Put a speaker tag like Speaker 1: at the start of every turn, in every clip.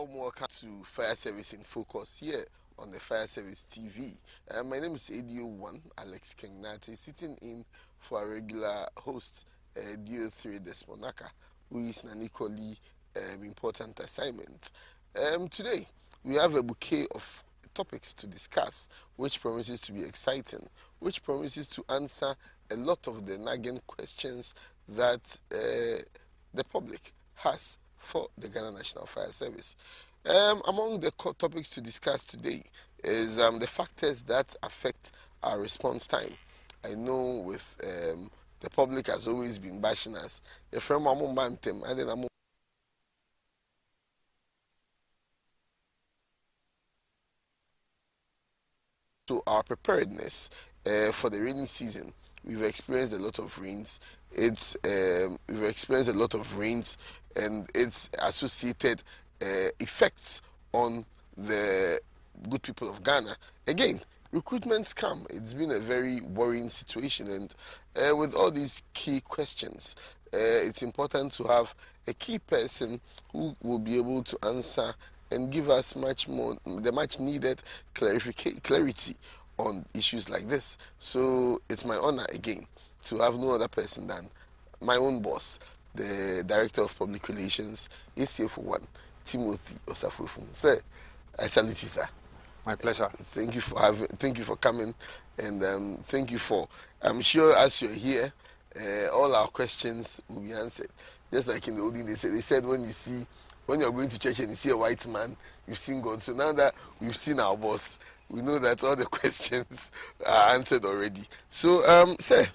Speaker 1: warm welcome to Fire Service in Focus here on the Fire Service TV. My name is ADO1 Alex Kengnati, sitting in for our regular host, DO3 Desmonaka, who is an equally important assignment. Today, we have a bouquet of topics to discuss, which promises to be exciting, which promises to answer a lot of the nagging questions that the public has for the Ghana National Fire Service. Among the topics to discuss today is the factors that affect our response time. I know with the public has always been bashing us. So our preparedness for the rainy season. We've experienced a lot of rains. We've experienced a lot of rains and its associated effects on the good people of Ghana. Again, recruitments come. It's been a very worrying situation, and with all these key questions, it's important to have a key person who will be able to answer and give us the much needed clarity on issues like this. So it's my honor again to have no other person than my own boss, the Director of Public Relations, ACF1, Timothy Osafofum. Sir, I salute you, sir.
Speaker 2: My pleasure.
Speaker 1: Thank you for coming, and thank you for. I'm sure as you're here, all our questions will be answered. Just like in the olden days, they said when you're going to church and you see a white man, you've seen God. So now that we've seen our boss, we know that all the questions are answered already. So, sir,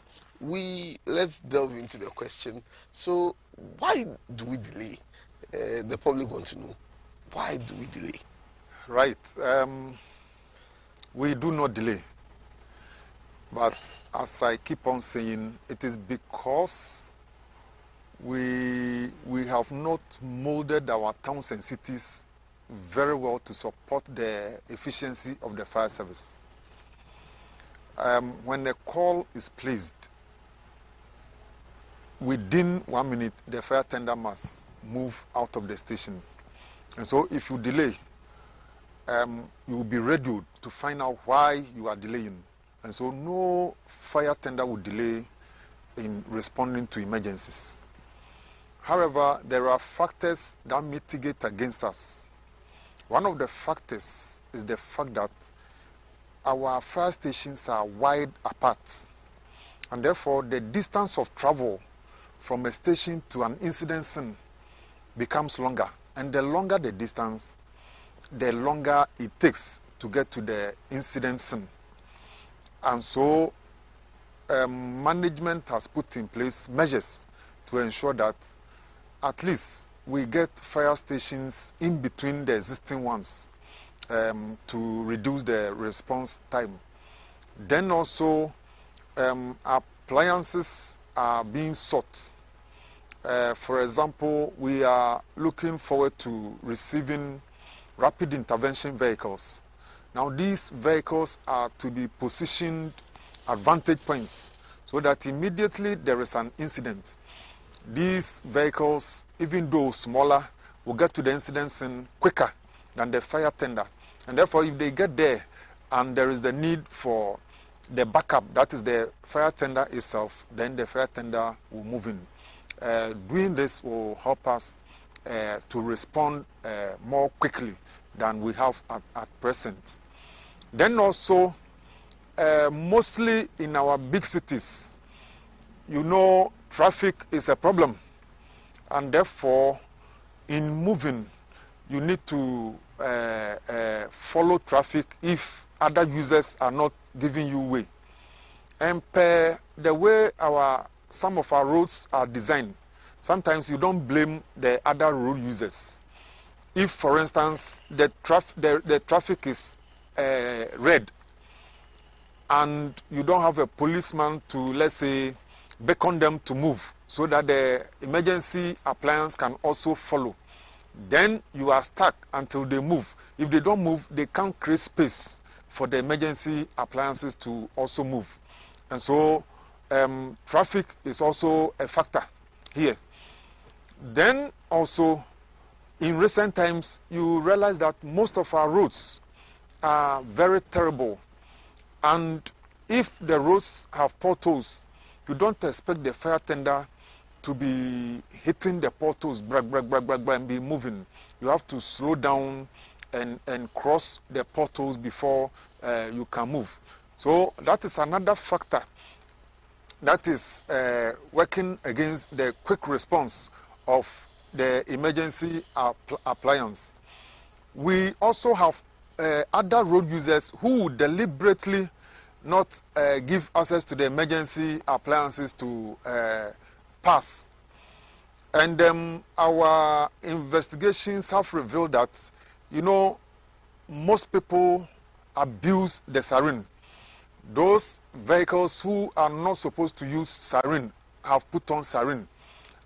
Speaker 1: let's delve into the question. So, why do we delay? The public want to know. Why do we delay?
Speaker 2: Right. We do not delay. But as I keep on saying, it is because we have not molded our towns and cities very well to support the efficiency of the fire service. When a call is placed, within 1 minute, the fire tender must move out of the station. And so if you delay, you will be radioed to find out why you are delaying. And so no fire tender will delay in responding to emergencies. However, there are factors that mitigate against us. One of the factors is the fact that our fire stations are wide apart, and therefore the distance of travel from a station to an incident scene becomes longer. And the longer the distance, the longer it takes to get to the incident scene. And so management has put in place measures to ensure that at least we get fire stations in between the existing ones to reduce the response time. Then also appliances are being sought. For example, we are looking forward to receiving rapid intervention vehicles. Now these vehicles are to be positioned at vantage points so that immediately there is an incident, these vehicles, even though smaller, will get to the incident scene quicker than the fire tender. And therefore, if they get there and there is the need for the backup, that is the fire tender itself, then the fire tender will move in. Doing this will help us to respond more quickly than we have at present. Then also, mostly in our big cities, you know, traffic is a problem, and therefore, in moving, you need to follow traffic if other users are not giving you way. And per the way some of our roads are designed, sometimes you don't blame the other road users. If, for instance, the traffic is red, and you don't have a policeman to, let's say, beckon them to move so that the emergency appliance can also follow, then you are stuck until they move. If they don't move, they can't create space for the emergency appliances to also move. And so traffic is also a factor here. Then also in recent times, you realize that most of our roads are very terrible. And if the roads have potholes, you don't expect the fire tender to be hitting the potholes, and be moving. You have to slow down and cross the potholes before you can move. So that is another factor that is working against the quick response of the emergency appliance. We also have other road users who deliberately not give access to the emergency appliances to pass. And our investigations have revealed that, most people abuse the siren. Those vehicles who are not supposed to use siren have put on siren.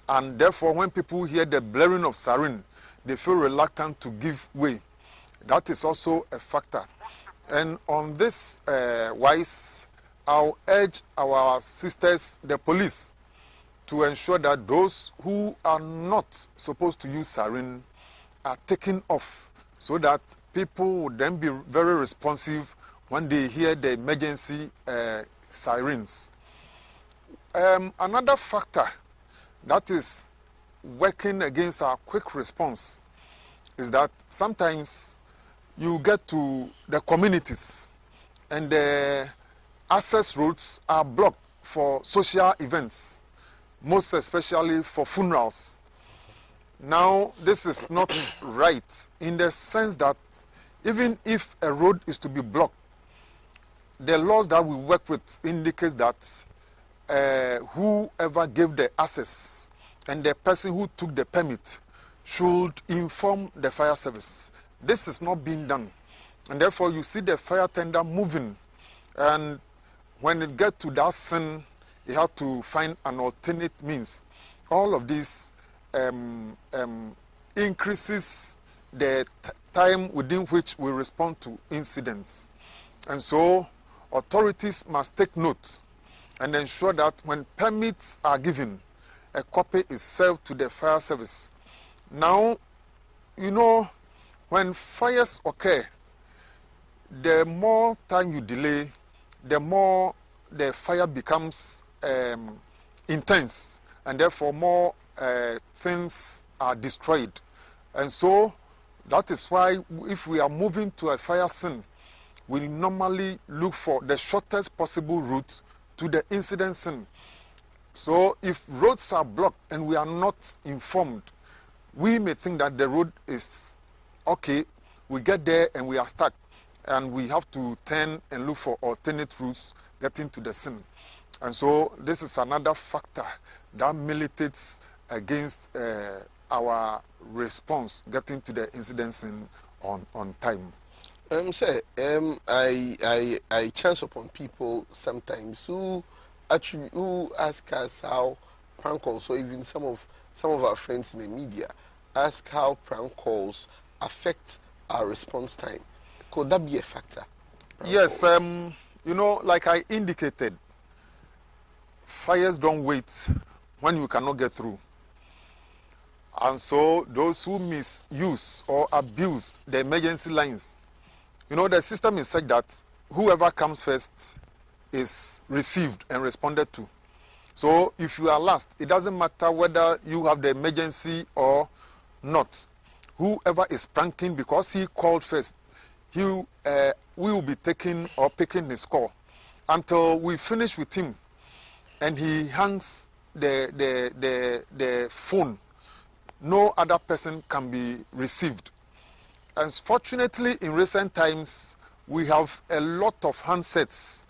Speaker 2: And therefore, when people hear the blaring of siren, they feel reluctant to give way. That is also a factor. And on this wise, I'll urge our sisters, the police, to ensure that those who are not supposed to use siren are taken off, so that people would then be very responsive when they hear the emergency sirens. Another factor that is working against our quick response is that sometimes you get to the communities and the access roads are blocked for social events, most especially for funerals. Now, this is not right, in the sense that even if a road is to be blocked, the laws that we work with indicates that whoever gave the access and the person who took the permit should inform the fire service. This is not being done, and therefore you see the fire tender moving, and when it gets to that scene, you have to find an alternate means. All of this increases the time within which we respond to incidents. And so authorities must take note and ensure that when permits are given, a copy is served to the fire service. Now, when fires occur, the more time you delay, the more the fire becomes intense, and therefore more things are destroyed. And so that is why if we are moving to a fire scene, we normally look for the shortest possible route to the incident scene. So if roads are blocked and we are not informed, we may think that the road is okay. We get there and we are stuck, and we have to turn and look for alternate routes getting to the scene. And so this is another factor that militates against our response getting to the incident scene on time.
Speaker 1: Sir, I chance upon people sometimes who ask us how prank calls, or even some of our friends in the media ask how prank calls affect our response time. Could that be a factor?
Speaker 2: Yes, like I indicated, fires don't wait when you cannot get through. And so those who misuse or abuse the emergency lines, the system is such that whoever comes first is received and responded to. So if you are last, it doesn't matter whether you have the emergency or not. Whoever is pranking, because he called first, he will be taking or picking his call until we finish with him and he hangs the phone. No other person can be received. And fortunately, in recent times, we have a lot of handsets.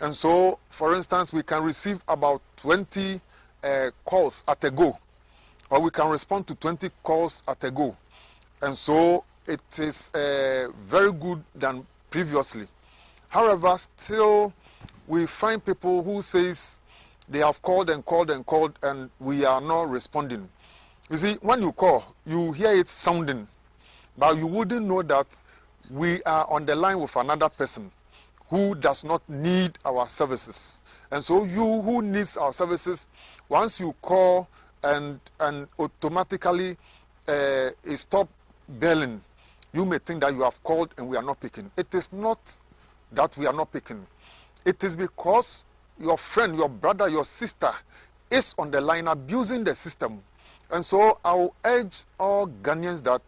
Speaker 2: And so, for instance, we can receive about 20 calls at a go, or we can respond to 20 calls at a go. And so, it is very good than previously. However, still, we find people who says they have called and called and called, and we are not responding. You see, when you call, you hear it sounding, but you wouldn't know that we are on the line with another person who does not need our services. And so you who needs our services, once you call and automatically stop bailing, you may think that you have called and we are not picking. It is not that we are not picking. It is because your friend, your brother, your sister is on the line abusing the system. And so I will urge all Ghanaians that,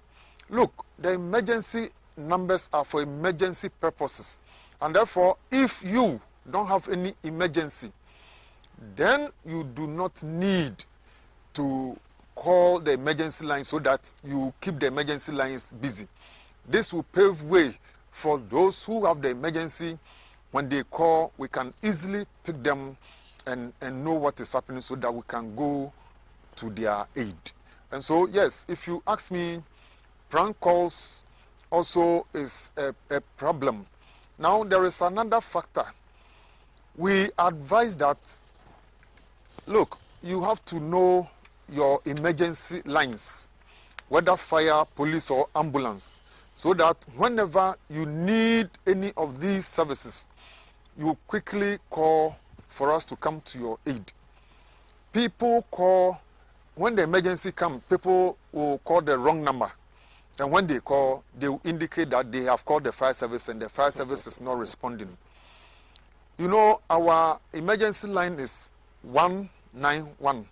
Speaker 2: look, the emergency numbers are for emergency purposes. And therefore, if you don't have any emergency, then you do not need to call the emergency line so that you keep the emergency lines busy. This will pave way for those who have the emergency. When they call, we can easily pick them and know what is happening so that we can go to their aid. And so, yes, if you ask me, prank calls also is a problem. Now, there is another factor. We advise that, look, you have to know your emergency lines, whether fire, police, or ambulance, so that whenever you need any of these services, you quickly call for us to come to your aid. People call, when the emergency comes, people will call the wrong number. And when they call, they will indicate that they have called the fire service and the fire service is not responding. You know, our emergency line is 191.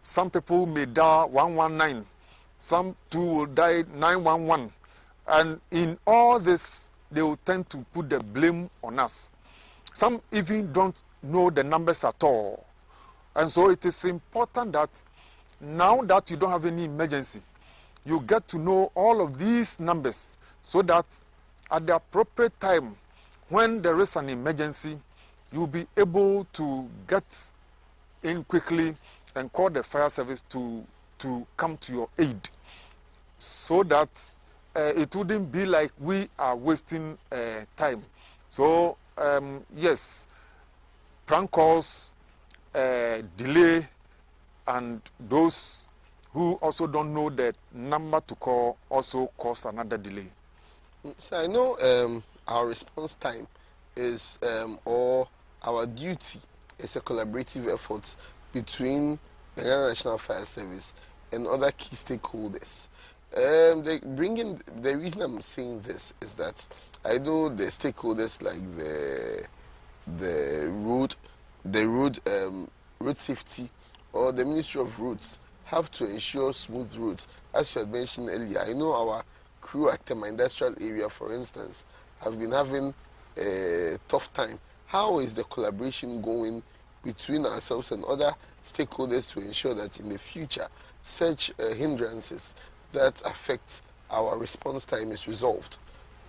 Speaker 2: Some people may dial 119. Some too will dial 911. And in all this, they will tend to put the blame on us. Some even don't know the numbers at all. And so it is important that now that you don't have any emergency, you get to know all of these numbers so that at the appropriate time, when there is an emergency, you'll be able to get in quickly and call the fire service to come to your aid, so that it wouldn't be like we are wasting time. So, yes, prank calls, delay, and those who also don't know the number to call also cause another delay.
Speaker 1: So I know our response time is, or our duty is a collaborative effort between the Ghana National Fire Service and other key stakeholders. The reason I'm saying this is that I know the stakeholders like the road safety or the Ministry of Roads have to ensure smooth roads. As you had mentioned earlier, I know our crew at Tema Industrial Area, for instance, have been having a tough time. How is the collaboration going between ourselves and other stakeholders to ensure that in the future such hindrances that affect our response time is resolved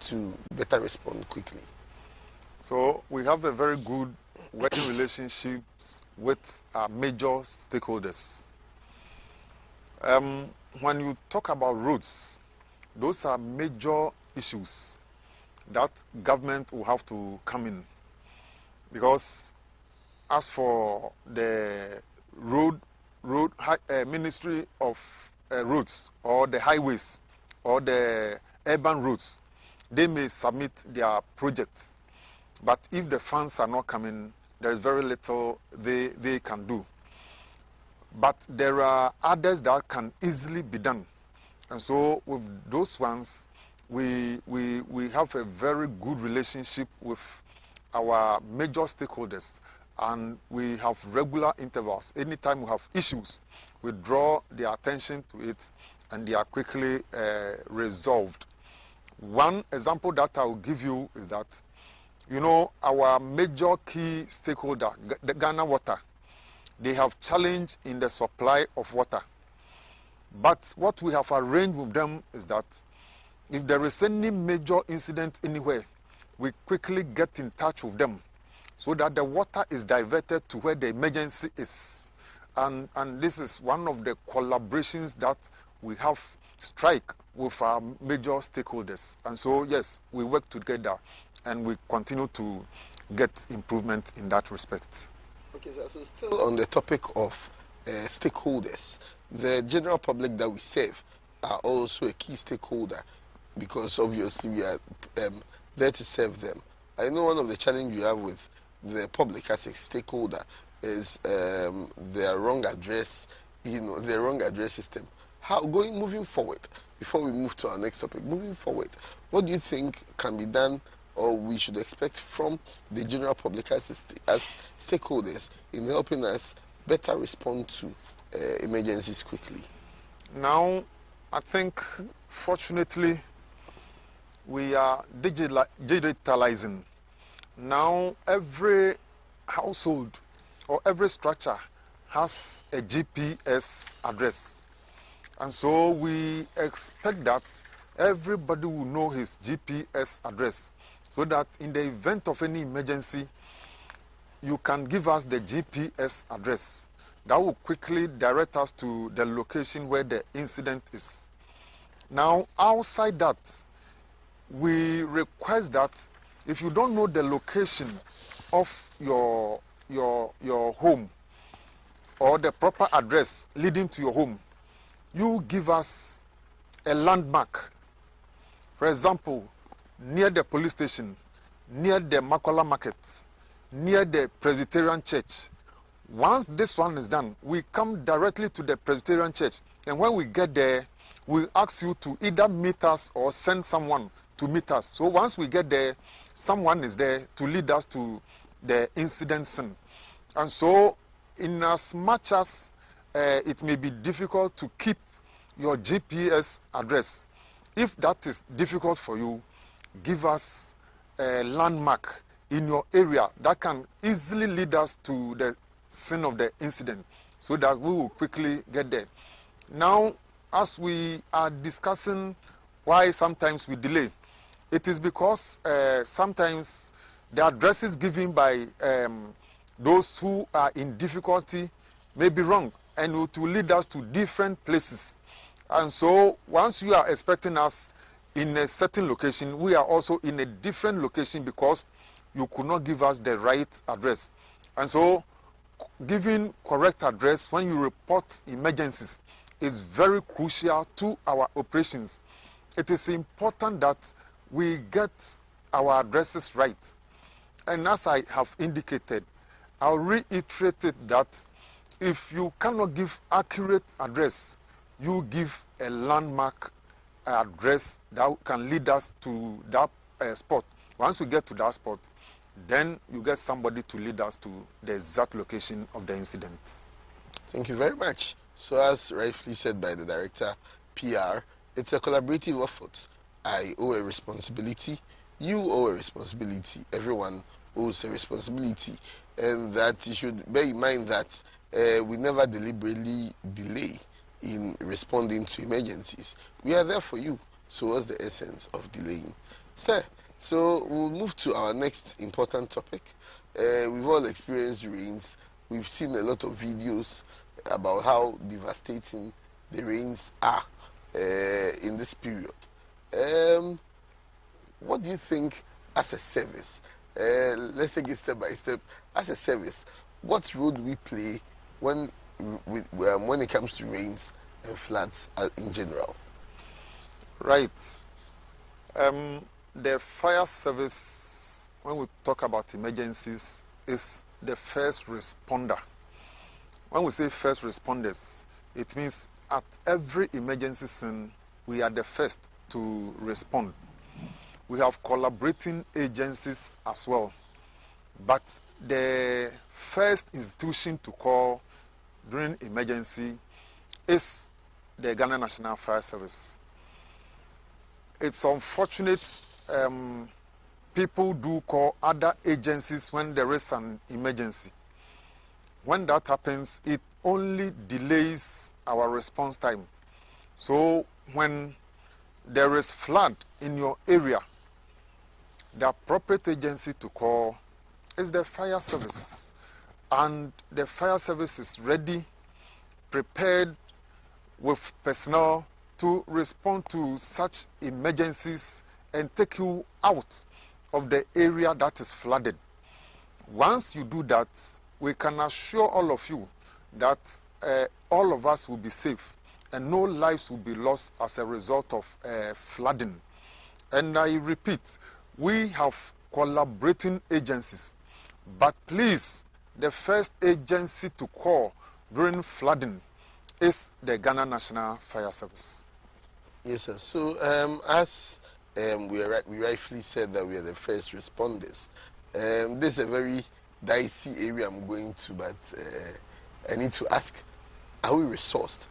Speaker 1: to better respond quickly?
Speaker 2: So we have a very good working relationships with our major stakeholders. When you talk about roads, those are major issues that government will have to come in. Because as for the Ministry of Roads or the highways or the urban roads, they may submit their projects. But if the funds are not coming, there is very little they can do. But there are others that can easily be done. And so with those ones, we have a very good relationship with our major stakeholders. And we have regular intervals. Anytime we have issues, we draw their attention to it and they are quickly resolved. One example that I will give you is that, you know, our major key stakeholder, the Ghana Water, they have challenge in the supply of water. But what we have arranged with them is that if there is any major incident anywhere, we quickly get in touch with them so that the water is diverted to where the emergency is. And this is one of the collaborations that we have strike with our major stakeholders. And so, yes, we work together and we continue to get improvement in that respect.
Speaker 1: Okay, so still on the topic of stakeholders, the general public that we serve are also a key stakeholder because obviously we are there to serve them. I know one of the challenges we have with the public as a stakeholder is their wrong address, the wrong address system. Moving forward, before we move to our next topic, moving forward, what do you think can be done or we should expect from the general public as stakeholders in helping us better respond to emergencies quickly?
Speaker 2: Now, I think, fortunately, we are digitalizing. Now, every household or every structure has a GPS address. And so we expect that everybody will know his GPS address, so that in the event of any emergency, you can give us the GPS address. That will quickly direct us to the location where the incident is. Now, outside that, we request that if you don't know the location of your home or the proper address leading to your home, you give us a landmark. For example, near the police station, near the Makola market, near the Presbyterian church. Once this one is done, we come directly to the Presbyterian church, and when we get there, we ask you to either meet us or send someone to meet us. So once we get there, someone is there to lead us to the incident scene. And so, in as much as it may be difficult to keep your GPS address, if that is difficult for you, give us a landmark in your area that can easily lead us to the scene of the incident, so that we will quickly get there. Now, as we are discussing why sometimes we delay, it is because sometimes the addresses given by those who are in difficulty may be wrong, and it will lead us to different places. And so once you are expecting us in a certain location, we are also in a different location because you could not give us the right address. And so giving correct address when you report emergencies is very crucial to our operations. It is important that we get our addresses right. And as I have indicated, I'll reiterate it that if you cannot give accurate address, you give a landmark address that can lead us to that spot. Once we get to that spot, then you get somebody to lead us to the exact location of the incident.
Speaker 1: Thank you very much. So as rightfully said by the director, PR, it's a collaborative effort. I owe a responsibility, you owe a responsibility, everyone owes a responsibility, and that you should bear in mind that we never deliberately delay in responding to emergencies. We are there for you. So what's the essence of delaying? Sir, so we'll move to our next important topic. We've all experienced rains. We've seen a lot of videos about how devastating the rains are in this period. What do you think as a service? Let's take it step by step. As a service, what role do we play when it comes to rains and floods in general?
Speaker 2: Right. The fire service, when we talk about emergencies, is the first responder. When we say first responders, it means at every emergency scene, we are the first to respond. We have collaborating agencies as well. But the first institution to call during emergency is the Ghana National Fire Service. It's unfortunate people do call other agencies when there is an emergency. When that happens, it only delays our response time. So when there is flood in your area, the appropriate agency to call is the fire service. And the fire service is ready, prepared with personnel to respond to such emergencies and take you out of the area that is flooded. Once you do that, we can assure all of you that all of us will be safe and no lives will be lost as a result of flooding. And I repeat, we have collaborating agencies, but please, the first agency to call during flooding is the Ghana National Fire Service.
Speaker 1: Yes, sir. So, as we rightfully said that we are the first responders. This is a very dicey area I'm going to, but I need to ask: are we resourced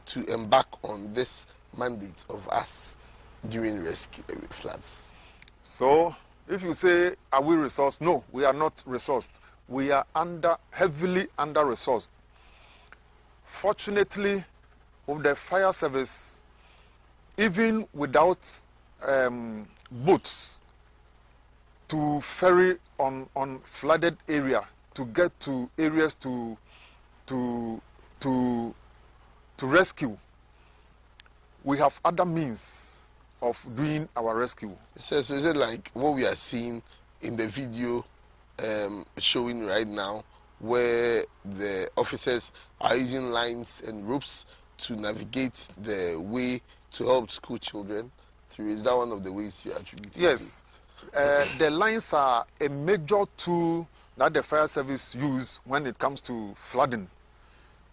Speaker 1: to embark on this mandate of us during rescue floods?
Speaker 2: So, if you say, are we resourced? No, we are not resourced. We are heavily under-resourced. Fortunately, with the fire service, even without boats to ferry on flooded area to get to areas to rescue, we have other means of doing our rescue.
Speaker 1: So is it like what we are seeing in the video showing right now, where the officers are using lines and ropes to navigate the way to help school children through? Is that one of the ways you attribute it?
Speaker 2: Yes. The lines are a major tool that the fire service use when it comes to flooding.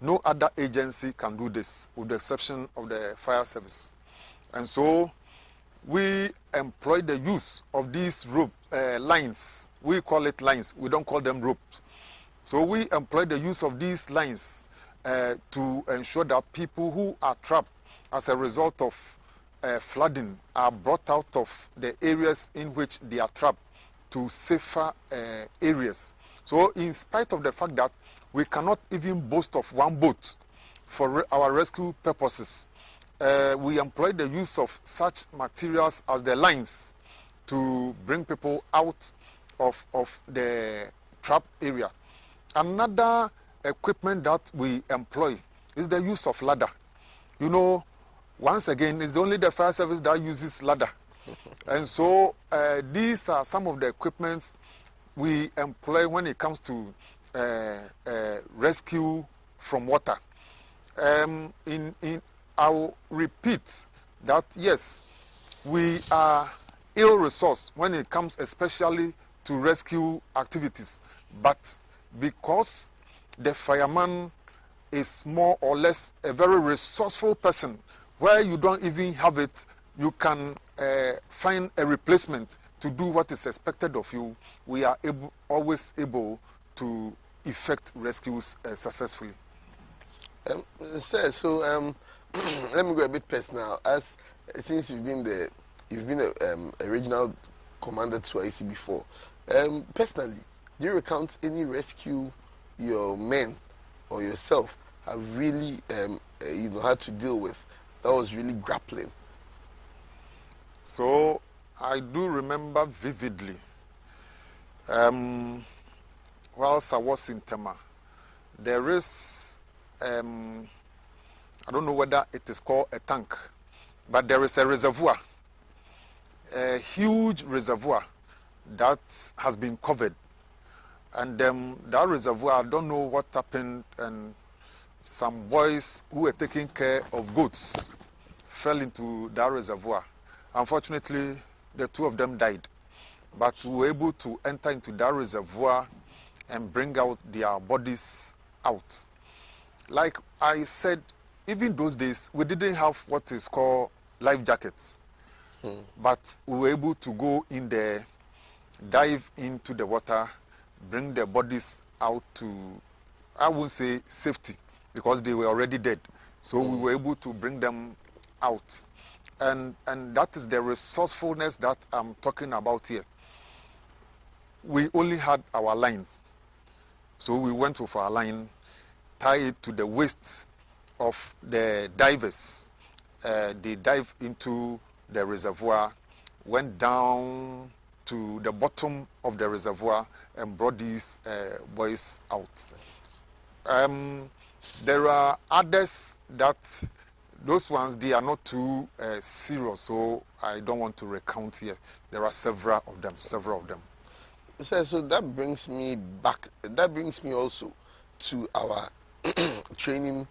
Speaker 2: No other agency can do this, with the exception of the fire service. And so we employ the use of these rope lines. We call it lines. We don't call them ropes. So we employ the use of these lines to ensure that people who are trapped as a result of flooding are brought out of the areas in which they are trapped to safer areas. So in spite of the fact that we cannot even boast of one boat for our rescue purposes, we employ the use of such materials as the lines to bring people out of the trap area. Another equipment that we employ is the use of ladder. You know, once again, it's only the fire service that uses ladder. And so these are some of the equipments we employ when it comes to rescue from water. I'll repeat that, yes, we are ill-resourced when it comes especially to rescue activities. But because the fireman is more or less a very resourceful person, where you don't even have it, you can find a replacement to do what is expected of you. We are always able to effect rescues successfully.
Speaker 1: Sir, so let me go a bit personal. As since you've been a regional commander to IC before, personally, do you recount any rescue your men or yourself have really had to deal with that was really grappling?
Speaker 2: So I do remember vividly, whilst I was in Tema, there is, I don't know whether it is called a tank, but there is a reservoir, a huge reservoir that has been covered. And that reservoir, I don't know what happened, and some boys who were taking care of goats fell into that reservoir. Unfortunately, the two of them died. But we were able to enter into that reservoir and bring out their bodies out. Like I said, even those days, we didn't have what is called life jackets. But we were able to go in there, dive into the water, bring the bodies out to, I won't say safety, because they were already dead. So we were able to bring them out. And that is the resourcefulness that I'm talking about here. We only had our lines. So we went with our line, tied it to the waist of the divers. They dive into the reservoir, went down to the bottom of the reservoir and brought these boys out. There are others that, those ones, they are not too serious, so I don't want to recount here. There are several of them.
Speaker 1: So that brings me back, that brings me also to our training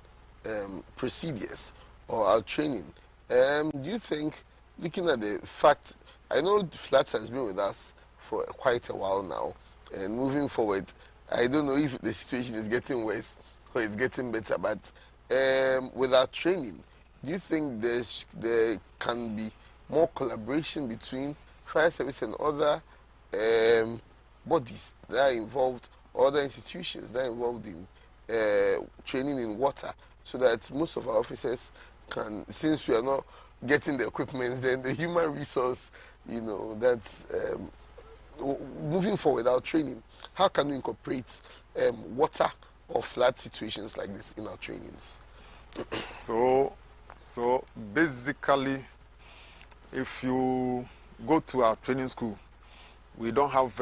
Speaker 1: procedures or our training. Do you think, looking at the fact, I know Flats has been with us for quite a while now, and moving forward, I don't know if the situation is getting worse or it's getting better, but with our training, do you think there can be more collaboration between fire service and other bodies that are involved, other institutions that are involved in training in water, so that most of our officers can, since we are not getting the equipment, then the human resource, that's moving forward our training, how can we incorporate water or flood situations like this in our trainings?
Speaker 2: So basically, if you go to our training school, we don't have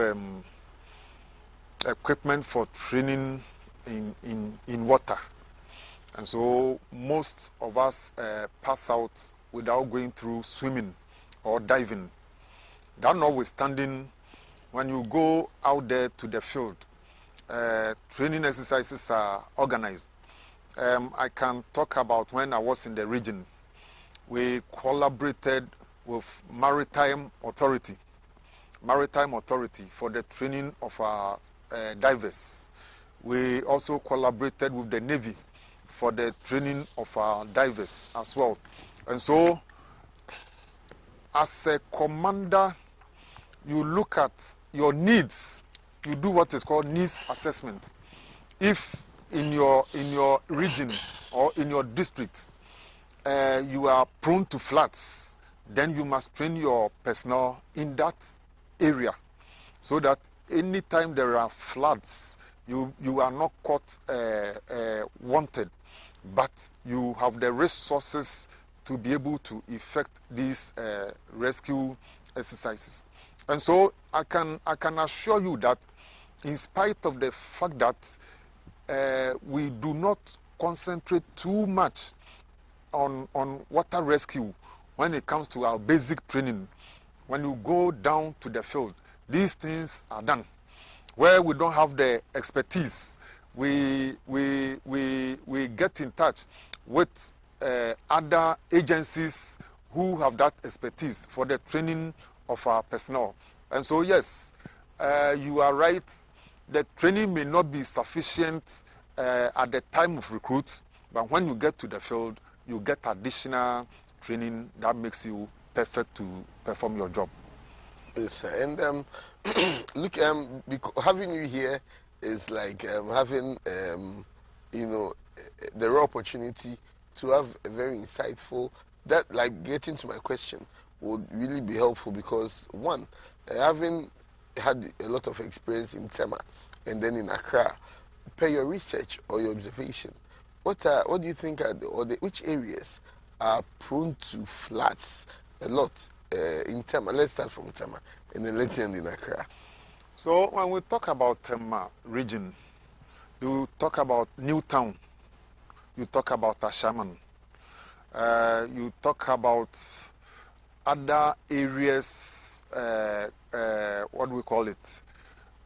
Speaker 2: equipment for training in water, and so most of us pass out without going through swimming or diving. That notwithstanding, when you go out there to the field, training exercises are organized. I can talk about when I was in the region. We collaborated with Maritime Authority for the training of our divers. We also collaborated with the Navy for the training of our divers as well. And so, as a commander, you look at your needs. You do what is called needs assessment. If in your region or in your district you are prone to floods, then you must train your personnel in that area, so that anytime there are floods, you are not caught wanted, but you have the resources to be able to effect these rescue exercises. And so I can assure you that, in spite of the fact that we do not concentrate too much on water rescue when it comes to our basic training, when you go down to the field, these things are done. Where we don't have the expertise, we get in touch with other agencies who have that expertise for the training of our personnel. And so, yes, you are right. The training may not be sufficient at the time of recruits, but when you get to the field, you get additional training that makes you perfect to perform your job.
Speaker 1: Yes, sir. And look, having you here is like having, the rare opportunity to have a very insightful, that like getting to my question would really be helpful, because one, having had a lot of experience in Tema and then in Accra, per your research or your observation, what do you think are which areas are prone to floods a lot in Tema? Let's start from Tema and then let's end in Accra.
Speaker 2: So when we talk about Tema region, you talk about Newtown, you talk about Ashaman, you talk about other areas, what do we call it?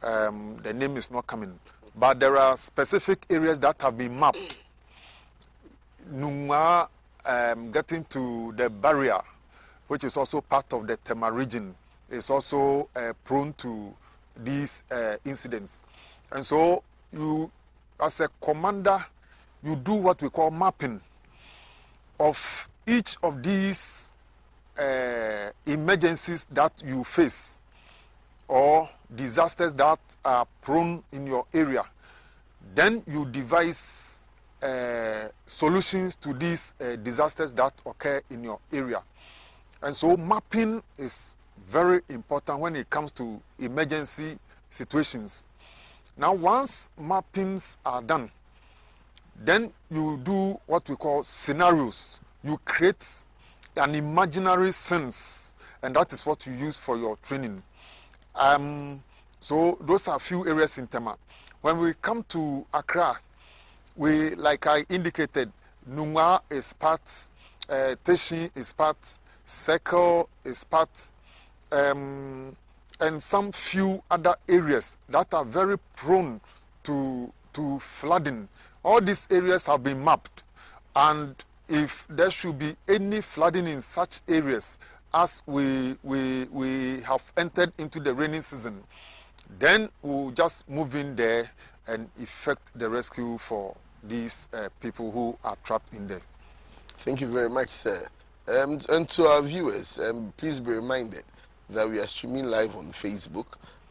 Speaker 2: The name is not coming. But there are specific areas that have been mapped. Nungwa, getting to the barrier, which is also part of the Tema region, is also prone to these incidents. And so you, as a commander, you do what we call mapping of each of these emergencies that you face or disasters that are prone in your area. Then you devise solutions to these disasters that occur in your area. And so mapping is very important when it comes to emergency situations. Now, once mappings are done, then you do what we call scenarios. You create an imaginary sense, and that is what you use for your training. So those are a few areas in Tema. When we come to Accra, we, like I indicated, Nungwa is part, Teshi is part, Circle is part, and some few other areas that are very prone to flooding. All these areas have been mapped, and if there should be any flooding in such areas as we have entered into the rainy season, then we'll just move in there and effect the rescue for these people who are trapped in there.
Speaker 1: Thank you very much, sir. And to our viewers, please be reminded that we are streaming live on Facebook,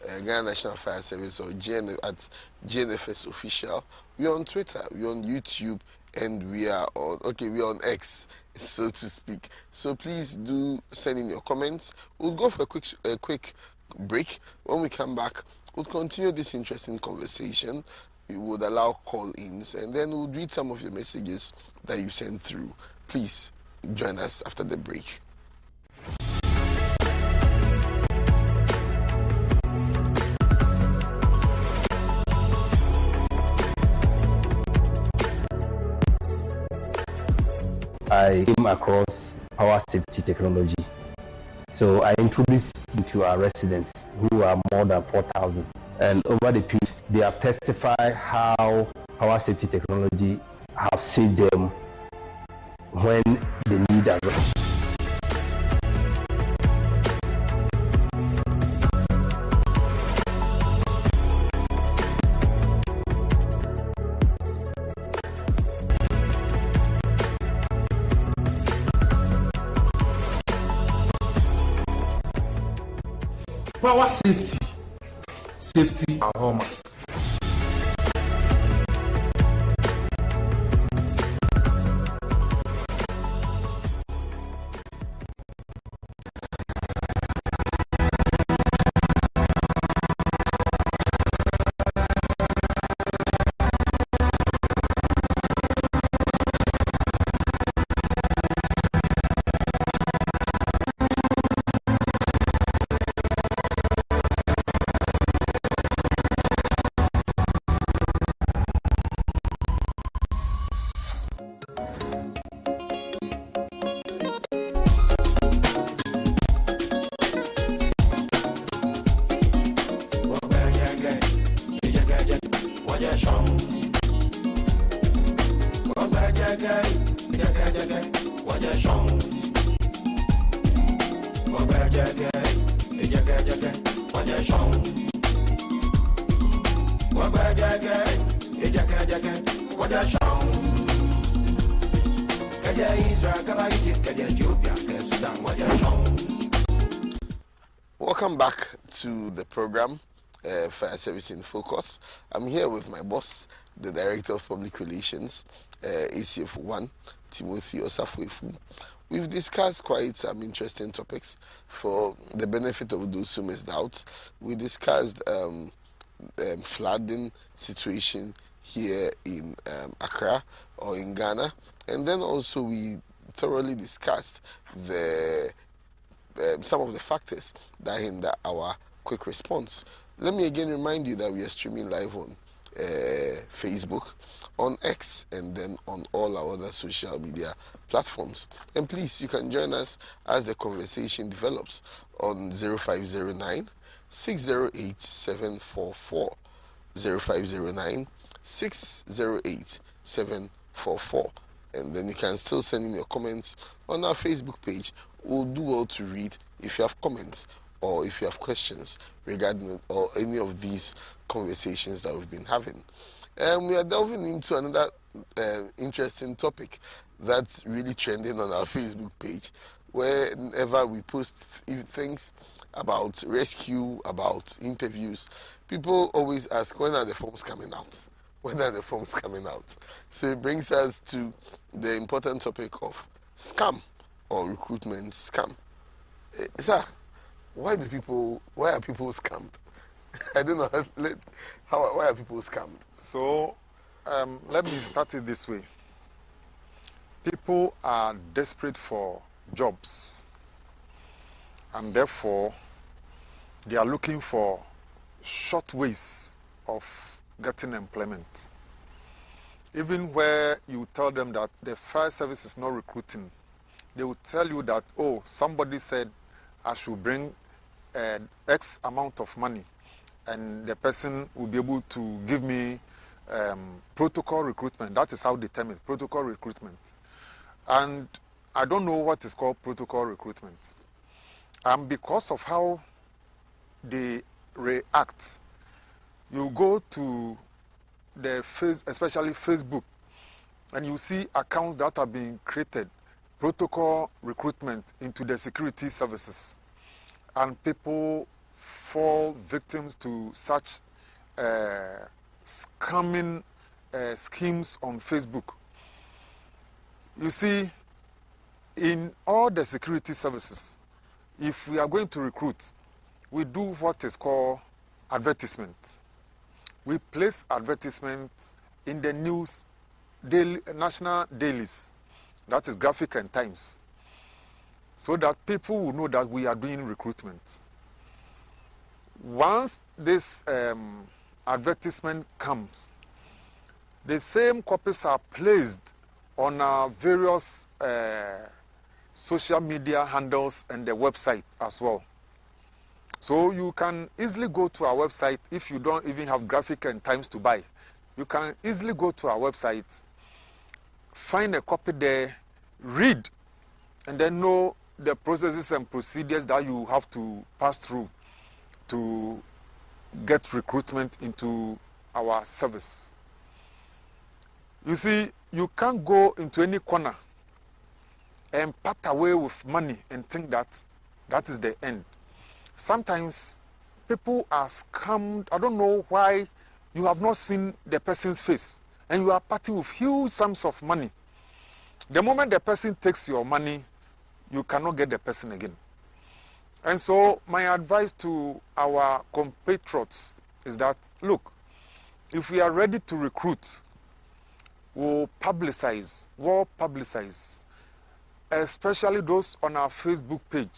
Speaker 1: Ghana National Fire Service, or at GNFS Official. We're on Twitter, we're on YouTube, and we're on X, so to speak. So please do send in your comments. We'll go for a quick break. When we come back, we'll continue this interesting conversation. We would allow call-ins, and then we'll read some of your messages that you sent through. Please join us after the break.
Speaker 3: I came across power safety technology. So I introduced into our residents, who are more than 4,000. And over the period, they have testified how power safety technology have saved them when they need a rest.
Speaker 4: Power safety at home.
Speaker 1: Welcome back to the program, Fire Service in Focus. I'm here with my boss, the Director of Public Relations, ACF 1, Timothy Osafwefu. We've discussed quite some interesting topics for the benefit of those who missed out. We discussed flooding situation here in Accra or in Ghana, and then also we thoroughly discussed some of the factors that hinder our quick response. Let me again remind you that we are streaming live on Facebook, on X, and then on all our other social media platforms. And please, you can join us as the conversation develops on 0509 608 744. 0509 608 744. And then you can still send in your comments on our Facebook page. We'll do well to read if you have comments or if you have questions regarding or any of these conversations that we've been having. And we are delving into another interesting topic that's really trending on our Facebook page. Whenever we post things about rescue, about interviews, people always ask, when are the forms coming out? When are the forms coming out? So it brings us to the important topic of scam or recruitment scam. Sir, why are people scammed? I don't know. Why are people scammed?
Speaker 2: So let me start it this way. People are desperate for jobs, and therefore they are looking for short ways of getting employment. Even where you tell them that the fire service is not recruiting, they will tell you that, oh, somebody said I should bring X amount of money, and the person will be able to give me protocol recruitment. That is how they term it, protocol recruitment. And I don't know what is called protocol recruitment. And because of how they react, you go to the especially Facebook and you see accounts that are being created, protocol recruitment into the security services, and people fall victims to such scamming schemes on Facebook. You see, in all the security services, if we are going to recruit, we do what is called advertisement. We place advertisement in the news, daily, national dailies, that is Graphic and Times, so that people will know that we are doing recruitment. Once this advertisement comes, the same copies are placed on our various social media handles and the website as well. So you can easily go to our website if you don't even have Graphic and Times to buy. You can easily go to our website, find a copy there, read, and then know the processes and procedures that you have to pass through to get recruitment into our service. You see, you can't go into any corner and part away with money and think that that is the end. Sometimes people are scammed. I don't know why you have not seen the person's face and you are parting with huge sums of money. The moment the person takes your money, you cannot get the person again. And so my advice to our compatriots is that, look, if we are ready to recruit, we'll publicize, especially those on our Facebook page.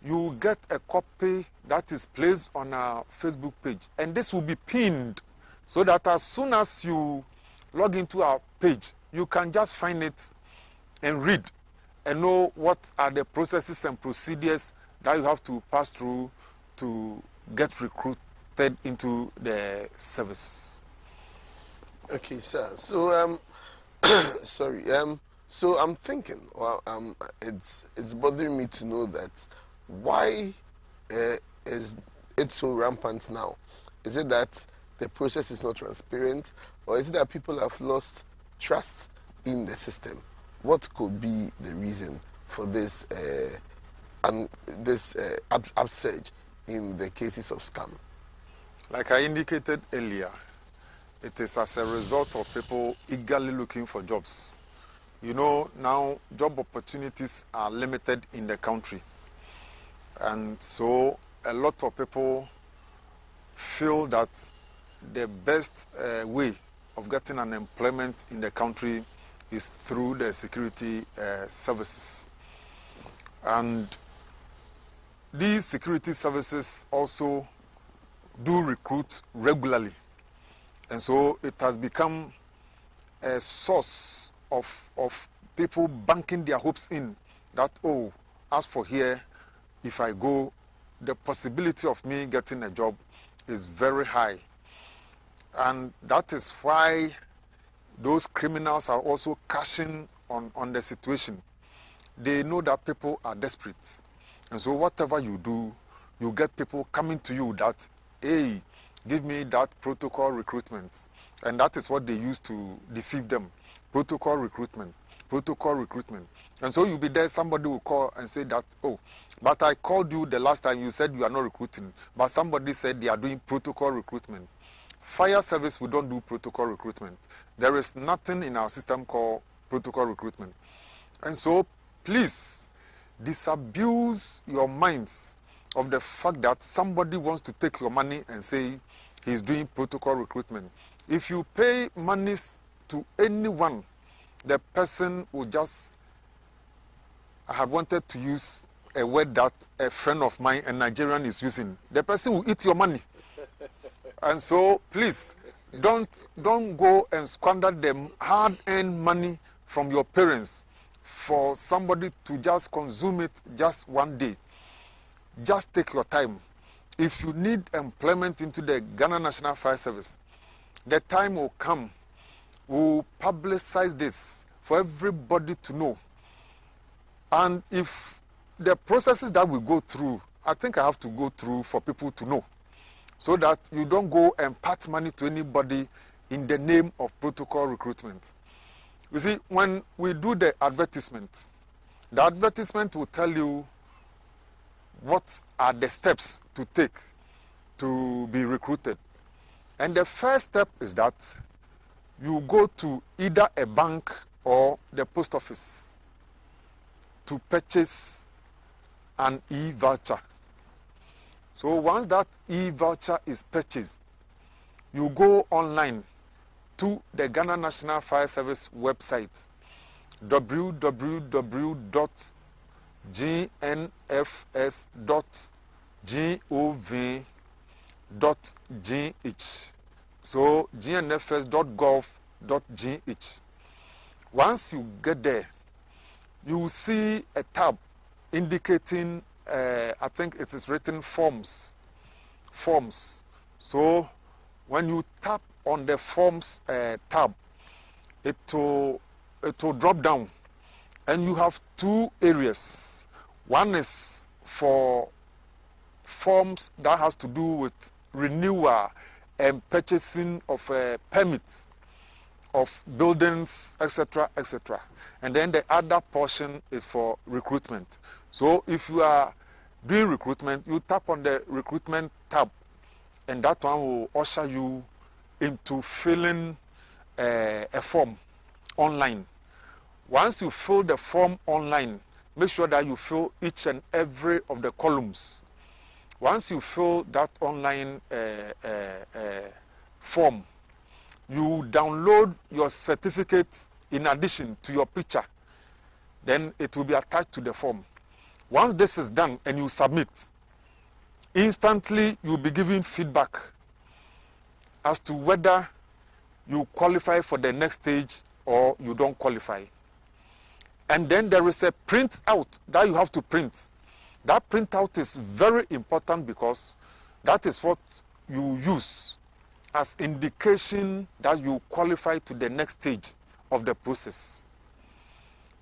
Speaker 2: You get a copy that is placed on our Facebook page, and this will be pinned so that as soon as you log into our page, you can just find it and read and know what are the processes and procedures that you have to pass through to get recruited into the service.
Speaker 1: Okay, sir. So sorry. So I'm thinking, it's bothering me to know that why is it so rampant now? Is it that the process is not transparent, or is it that people have lost trust in the system? What could be the reason for this upsurge in the cases of scam?
Speaker 2: Like I indicated earlier, it is as a result of people eagerly looking for jobs. You know, now job opportunities are limited in the country. And so a lot of people feel that the best way of getting an employment in the country is through the security services. And these security services also do recruit regularly. And so it has become a source of people banking their hopes in that, oh, as for here, if I go, the possibility of me getting a job is very high. And that is why those criminals are also cashing on the situation. They know that people are desperate. And so whatever you do, you get people coming to you that, hey, give me that protocol recruitment. And that is what they use to deceive them. Protocol recruitment. And so you'll be there, somebody will call and say that, oh, but I called you the last time, you said you are not recruiting. But somebody said they are doing protocol recruitment. Fire service, we don't do protocol recruitment. There is nothing in our system called protocol recruitment. And so please disabuse your minds of the fact that somebody wants to take your money and say he's doing protocol recruitment. If you pay monies to anyone, the person will just, I had wanted to use a word that a friend of mine, a Nigerian, is using. The person will eat your money. And so please, don't go and squander the hard-earned money from your parents for somebody to just consume it just one day. Just take your time. If you need employment into the Ghana National Fire Service, the time will come. We'll publicize this for everybody to know. And if the processes that we go through, I think I have to go through for people to know, so that you don't go and part money to anybody in the name of protocol recruitment. You see, when we do the advertisement will tell you what are the steps to take to be recruited. And the first step is that you go to either a bank or the post office to purchase an e-voucher. So once that e-voucher is purchased, you go online to the Ghana National Fire Service website, www.gnfs.gov.gh. So gnfs.gov.gh. Once you get there, you will see a tab indicating, I think it is written forms. So when you tap on the forms tab, it will drop down, and you have two areas. One is for forms that has to do with renewal and purchasing of permits of buildings, etc., etc. And then the other portion is for recruitment. So if you are doing recruitment, you tap on the recruitment tab, and that one will usher you into filling a form online. Once you fill the form online, make sure that you fill each and every of the columns. Once you fill that online form, you download your certificate in addition to your picture. Then it will be attached to the form. Once this is done and you submit, instantly you'll be given feedback as to whether you qualify for the next stage or you don't qualify. And then there is a printout that you have to print. That printout is very important because that is what you use as indication that you qualify to the next stage of the process.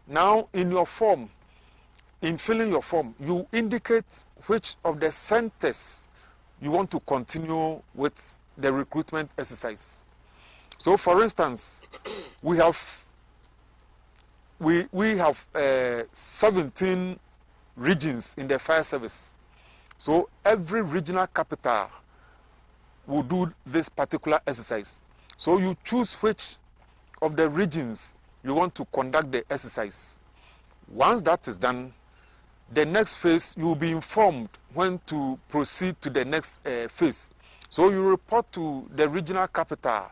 Speaker 2: Now, in your form, in filling your form, you indicate which of the centers you want to continue with the recruitment exercise. So, for instance, we have 17 regions in the fire service. So every regional capital will do this particular exercise. So you choose which of the regions you want to conduct the exercise. Once that is done, the next phase, you will be informed when to proceed to the next phase. So you report to the regional capital.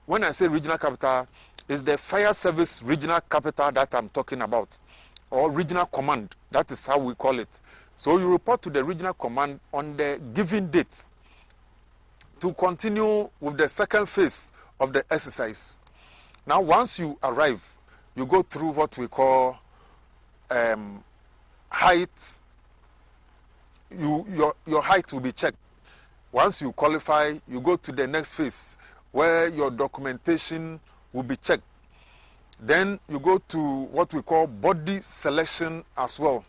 Speaker 2: When I say regional capital, it's the fire service regional capital that I'm talking about, or regional command. That is how we call it. So you report to the regional command on the given date to continue with the second phase of the exercise. Now, once you arrive, you go through what we call height. Your height will be checked. Once you qualify, you go to the next phase where your documentation will be checked. Then you go to what we call body selection as well.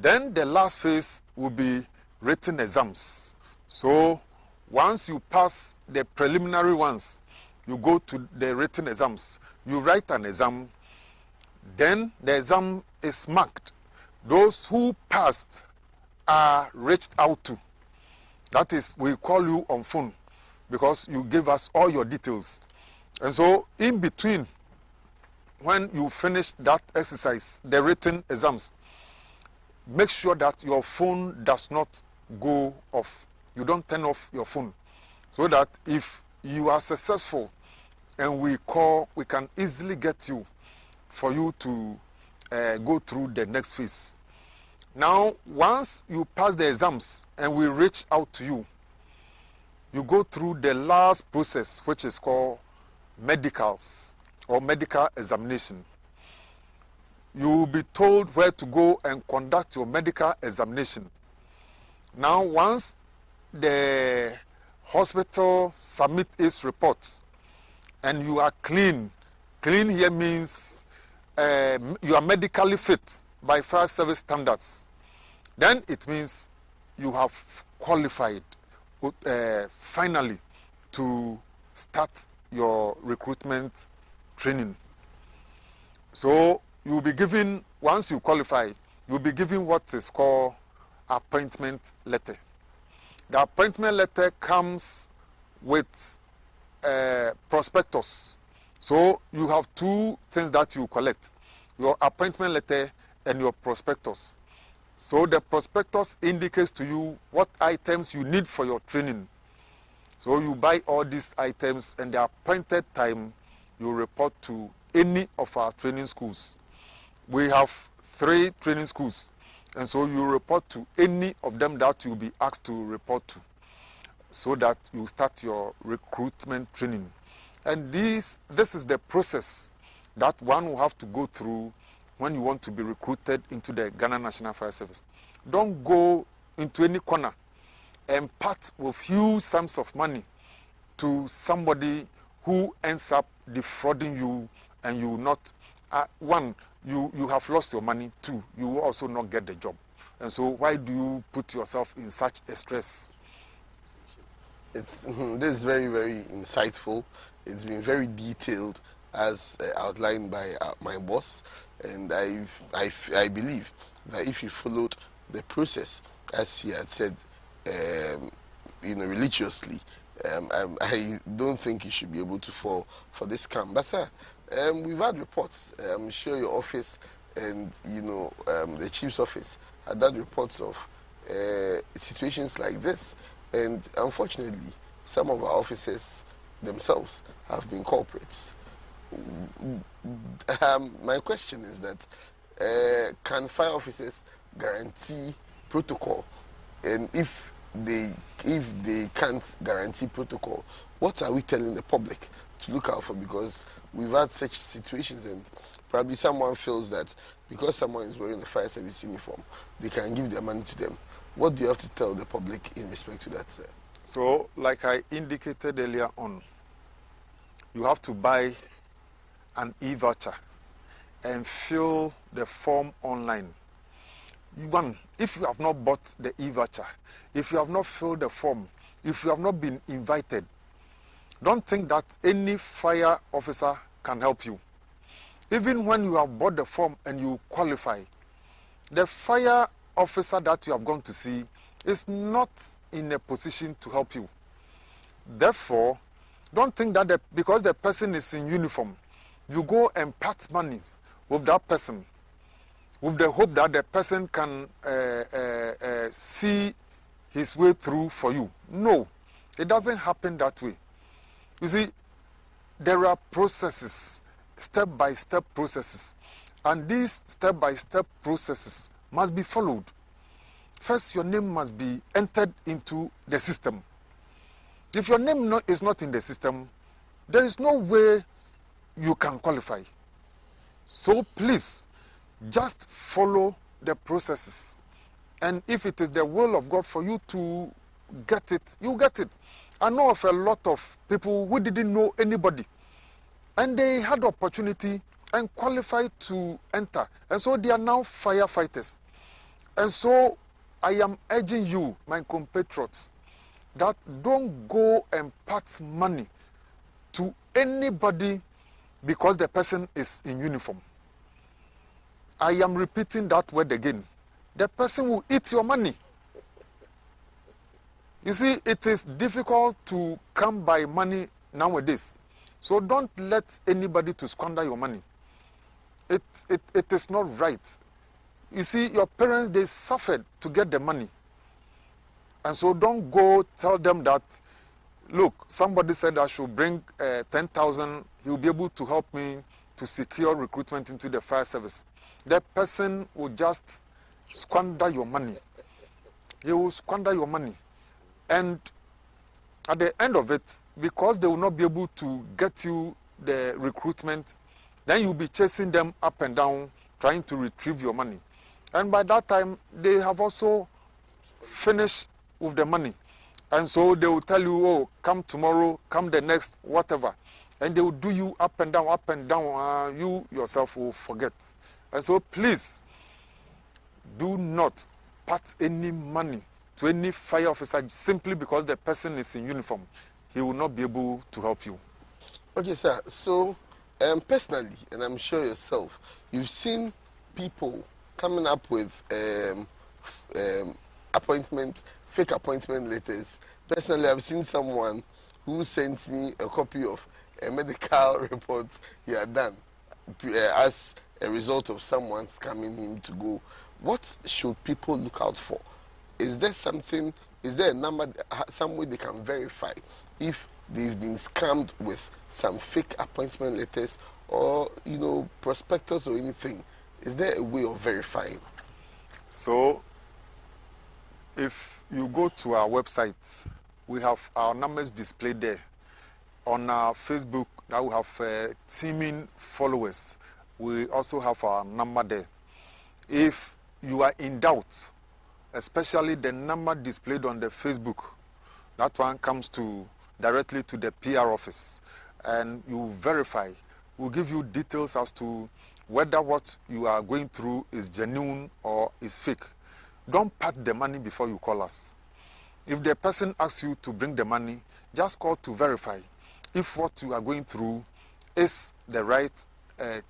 Speaker 2: Then the last phase will be written exams. So once you pass the preliminary ones, you go to the written exams. You write an exam. Then the exam is marked. Those who passed are reached out to. That is, we call you on phone because you gave us all your details. And so in between, when you finish that exercise, the written exams, make sure that your phone does not go off. You don't turn off your phone, so that if you are successful and we call, we can easily get you for you to go through the next phase. Now, once you pass the exams and we reach out to you, you go through the last process, which is called medicals or medical examination. You will be told where to go and conduct your medical examination. Now, once the hospital submit its report and you are clean here means you are medically fit by fire service standards, then it means you have qualified finally to start your recruitment training. So you'll be given, once you qualify, you'll be given what is called appointment letter. The appointment letter comes with prospectus. So you have two things that you collect: your appointment letter and your prospectus. So the prospectus indicates to you what items you need for your training. So you buy all these items, and the appointed time you report to any of our training schools. We have 3 training schools, and so you report to any of them that you'll be asked to report to, so that you start your recruitment training. And this is the process that one will have to go through when you want to be recruited into the Ghana National Fire Service. Don't go into any corner and part with huge sums of money to somebody who ends up defrauding you, and you will not, one, you have lost your money, 2, you will also not get the job. And so why do you put yourself in such a stress?
Speaker 1: This is very, very insightful. It's been very detailed, as outlined by my boss, and I believe that if you followed the process as he had said, religiously, I don't think you should be able to fall for this scam. But sir, we've had reports. I'm sure your office and the chief's office had had reports of situations like this, and unfortunately, some of our officers themselves have been culprits. My question is that can fire officers guarantee protocol? And if they can't guarantee protocol, what are we telling the public to look out for? Because we've had such situations, and probably someone feels that because someone is wearing a fire service uniform, they can give their money to them. What do you have to tell the public in respect to that, sir?
Speaker 2: So, like I indicated earlier on, you have to buy an e-voucher and fill the form online. One, if you have not bought the e-voucher, if you have not filled the form, if you have not been invited, don't think that any fire officer can help you. Even when you have bought the form and you qualify, the fire officer that you have gone to see is not in a position to help you. Therefore, don't think that because the person is in uniform, you go and part monies with that person with the hope that the person can see his way through for you. No, it doesn't happen that way. You see, there are processes, step-by-step processes, and these step-by-step processes must be followed. First, your name must be entered into the system. If your name is not in the system, there is no way you can qualify. So please, just follow the processes. And if it is the will of God for you to get it, you get it. I know of a lot of people who didn't know anybody, and they had opportunity and qualified to enter. And so they are now firefighters. And so I am urging you, my compatriots, that don't go and part money to anybody because the person is in uniform. I am repeating that word again. The person will eat your money. You see, it is difficult to come by money nowadays. So don't let anybody to squander your money. It is not right. You see, your parents, they suffered to get the money. And so don't go tell them that, look, somebody said I should bring 10,000. He will be able to help me to secure recruitment into the fire service. The person will just squander your money. He will squander your money. And at the end of it, because they will not be able to get you the recruitment, then you'll be chasing them up and down, trying to retrieve your money. And by that time, they have also finished with the money. And so they will tell you, oh, come tomorrow, come the next, whatever. And they will do you up and down, you yourself will forget. And so please, do not part any money to any fire officer simply because the person is in uniform. He will not be able to help you.
Speaker 1: Okay, sir. So Personally, and I'm sure yourself, you've seen people coming up with fake appointment letters. Personally, I've seen someone who sent me a copy of a medical report he had done as a result of someone scamming him to go. What should people look out for? Is there something, is there a number, some way they can verify if they've been scammed with some fake appointment letters or, prospectus or anything? Is there a way of verifying?
Speaker 2: So, if you go to our website, we have our numbers displayed there. On our Facebook, now we have teaming followers. We also have our number there. If you are in doubt, especially the number displayed on the Facebook, that one comes directly to the PR office, and you verify. We'll give you details as to whether what you are going through is genuine or is fake. Don't part the money before you call us. If the person asks you to bring the money, just call to verify if what you are going through is the right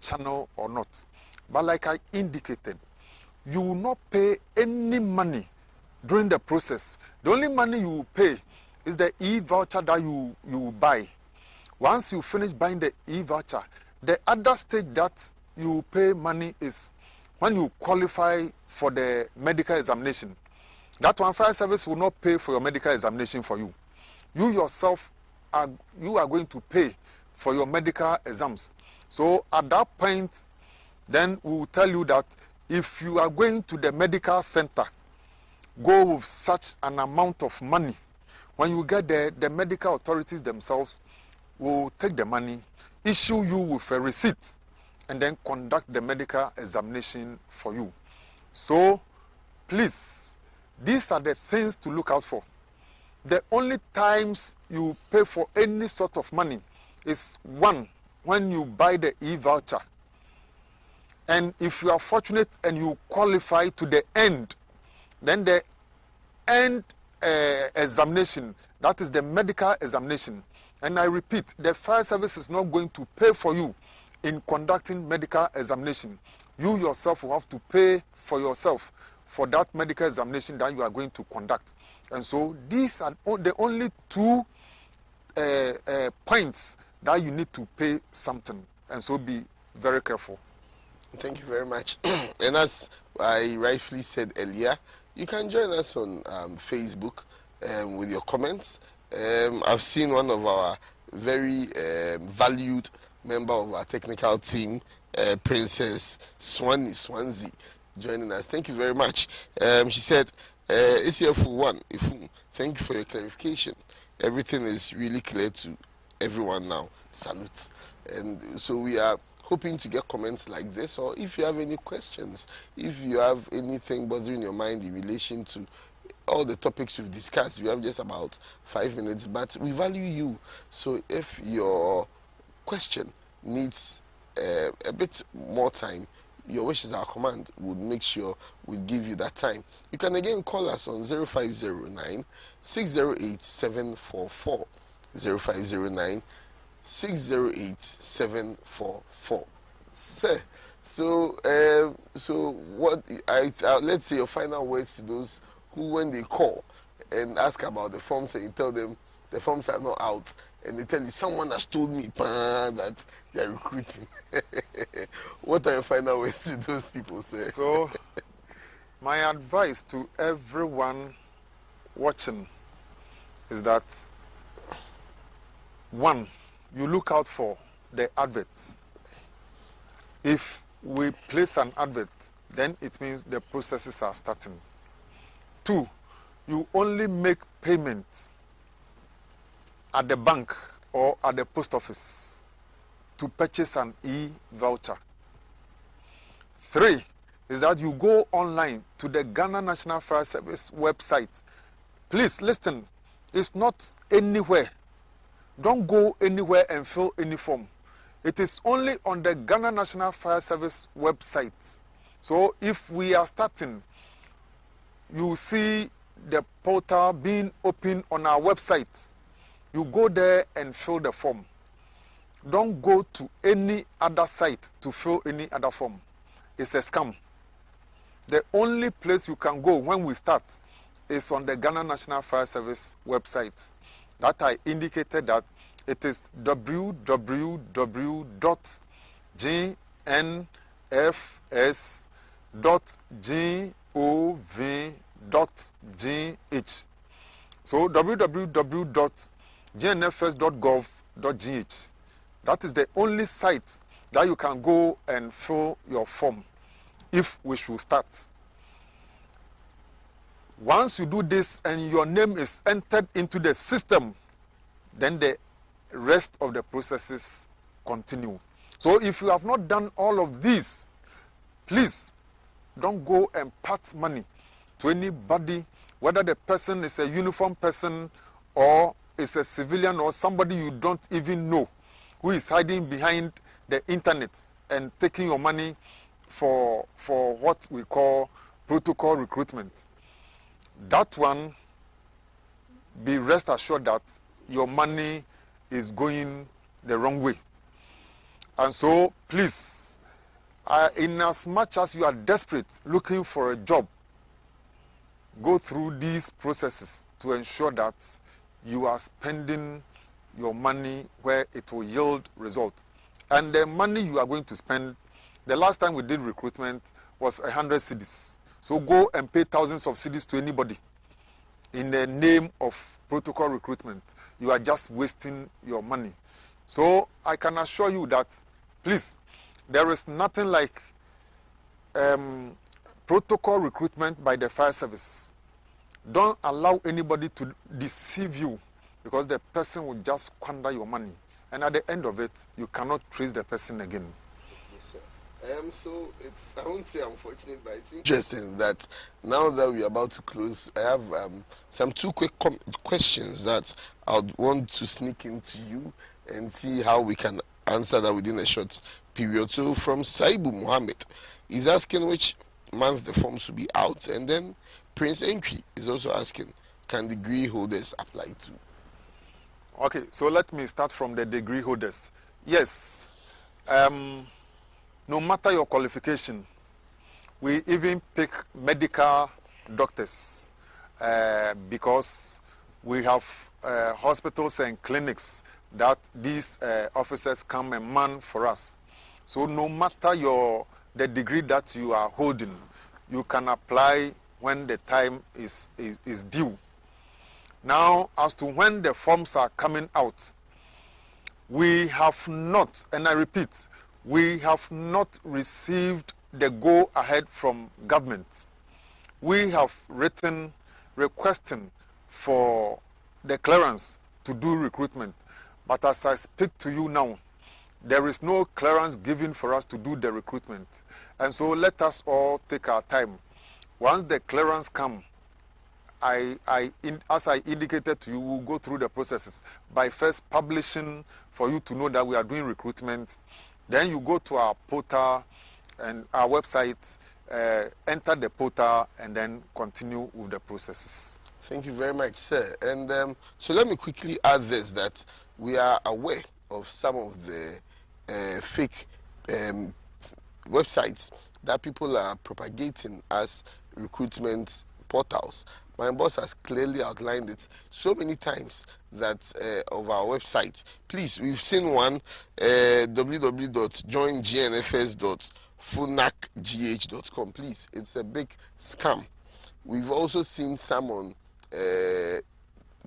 Speaker 2: channel or not. But like I indicated, you will not pay any money during the process. The only money you will pay is the e-voucher that you buy. Once you finish buying the e-voucher, the other stage that you pay money is when you qualify for the medical examination. That one, fire service will not pay for your medical examination for you. You yourself are going to pay for your medical exams. So at that point, then we will tell you that if you are going to the medical center, go with such an amount of money. When you get there, the medical authorities themselves will take the money, issue you with a receipt, and then conduct the medical examination for you. So, please, these are the things to look out for. The only times you pay for any sort of money is one, when you buy the e-voucher. And if you are fortunate and you qualify to the end, then the end examination, that is the medical examination. And I repeat, the fire service is not going to pay for you in conducting medical examination. You yourself will have to pay for yourself for that medical examination that you are going to conduct. And so these are the only two points that you need to pay something. And so be very careful.
Speaker 1: Thank you very much. And as I rightfully said earlier, you can join us on Facebook with your comments. I've seen one of our very valued member of our technical team, Princess Swansea, joining us. Thank you very much. She said, ACF1, thank you for your clarification. Everything is really clear to everyone now. Salute. And so we are hoping to get comments like this, or if you have any questions, if you have anything bothering your mind in relation to all the topics we've discussed. We have just about 5 minutes, but we value you. So if your question needs a bit more time, your wish is our command. We'll make sure we'll give you that time. You can again call us on 0509 608 744. 0509 608 744. Sir, so what? Let's say your final words to those who, when they call and ask about the forms, and you tell them the forms are not out, and they tell you someone has told me that they are recruiting. What are your final words to those people, sir?
Speaker 2: So, my advice to everyone watching is that, one, you look out for the adverts. If we place an advert, then it means the processes are starting. 2, you only make payments at the bank or at the post office to purchase an e-voucher. 3 is that you go online to the Ghana National Fire Service website. Please listen, it's not anywhere. Don't go anywhere and fill any form. It is only on the Ghana National Fire Service website. So if we are starting, you see the portal being open on our website. You go there and fill the form. don't go to any other site to fill any other form. It's a scam. The only place you can go when we start is on the Ghana National Fire Service website. That I indicated that it is www.gnfs.gov.gh. So www.gnfs.gov.gh. That is the only site that you can go and fill your form if we should start. Once you do this and your name is entered into the system, then the rest of the processes continue. So if you have not done all of these, please don't go and part money to anybody, whether the person is a uniformed person or is a civilian or somebody you don't even know who is hiding behind the internet and taking your money for what we call protocol recruitment. That one, be rest assured that your money is going the wrong way. And so, please, in as much as you are desperate looking for a job, go through these processes to ensure that you are spending your money where it will yield results. And the money you are going to spend, the last time we did recruitment was 100 cedis. So go and pay thousands of cedis to anybody in the name of protocol recruitment. You are just wasting your money. So I can assure you that, please, there is nothing like protocol recruitment by the fire service. Don't allow anybody to deceive you, because the person will just squander your money. And at the end of it, you cannot trace the person again.
Speaker 1: Yes, sir. So it's, I won't say unfortunate, but it's interesting that now that we're about to close, I have some two quick questions that I'd want to sneak into you and see how we can answer that within a short period. So from Saibu Mohammed, he's asking which month the forms will be out, and then Prince Entry is also asking, can degree holders apply too?
Speaker 2: Okay, so let me start from the degree holders. Yes, no matter your qualification, we even pick medical doctors because we have hospitals and clinics that these officers come and man for us. So no matter the degree that you are holding, you can apply when the time is due. Now, as to when the forms are coming out, we have not, and I repeat, we have not received the go-ahead from government. We have written requesting for the clearance to do recruitment. But as I speak to you now, there is no clearance given for us to do the recruitment. And so let us all take our time. Once the clearance comes, as I indicated to you, we'll go through the processes by first publishing for you to know that we are doing recruitment. Then you go to our portal and our website, enter the portal, and then continue with the processes.
Speaker 1: Thank you very much, sir. And so let me quickly add this, that we are aware of some of the fake websites that people are propagating as recruitment portals. My boss has clearly outlined it so many times that of our website. Please, we've seen one, www.joingnfs.funacgh.com. Please, it's a big scam. We've also seen some on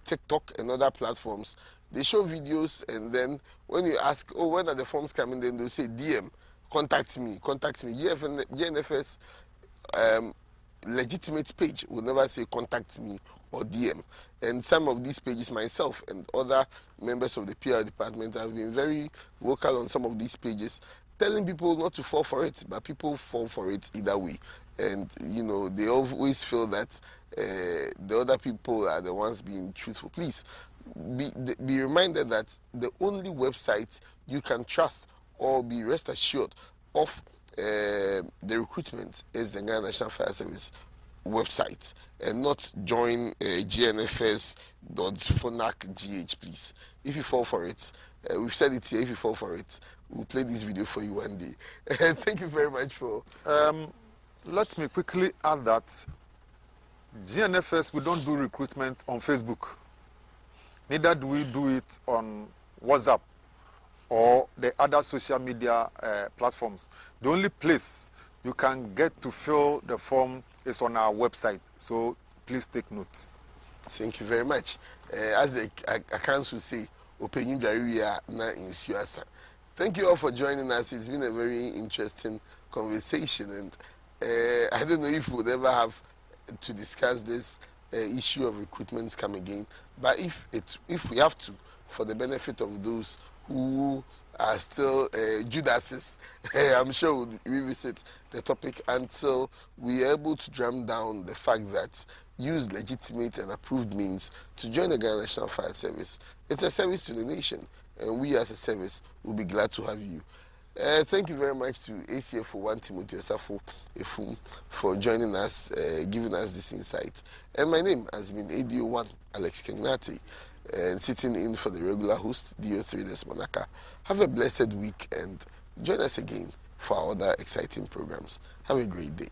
Speaker 1: TikTok and other platforms. They show videos, and then when you ask, oh, when are the forms coming, then they'll say DM, contact me. GNFS legitimate page will never say contact me or DM. And some of these pages, myself and other members of the PR department, have been very vocal on some of these pages, telling people not to fall for it, but people fall for it either way. And you know, they always feel that the other people are the ones being truthful. Please be reminded that the only website you can trust or be rest assured of the recruitment is the Ghana National Fire Service website and not join gnfs.fonac.gh, please. If you fall for it, we've said it here, if you fall for it, we'll play this video for you one day. Thank you very much for...
Speaker 2: Let me quickly add that GNFS, we don't do recruitment on Facebook. Neither do we do it on WhatsApp or the other social media platforms. The only place you can get to fill the form is on our website. So please take note.
Speaker 1: Thank you very much. As the accounts will say, open na in Suasa. Thank you all for joining us. It's been a very interesting conversation, and I don't know if we'll ever have to discuss this issue of recruitments come again, but if we have to, for the benefit of those who are still Judases, I'm sure we'll revisit the topic until we are able to drum down the fact that use legitimate and approved means to join the Ghana National Fire Service. It's a service to the nation, and we as a service will be glad to have you. Thank you very much to ACFO 1 Timothy Osafo Efum for joining us, giving us this insight. And my name has been ADO1 Alex Kengnati, and sitting in for the regular host, DO3 Desmonaka. Have a blessed week and join us again for our other exciting programs. Have a great day.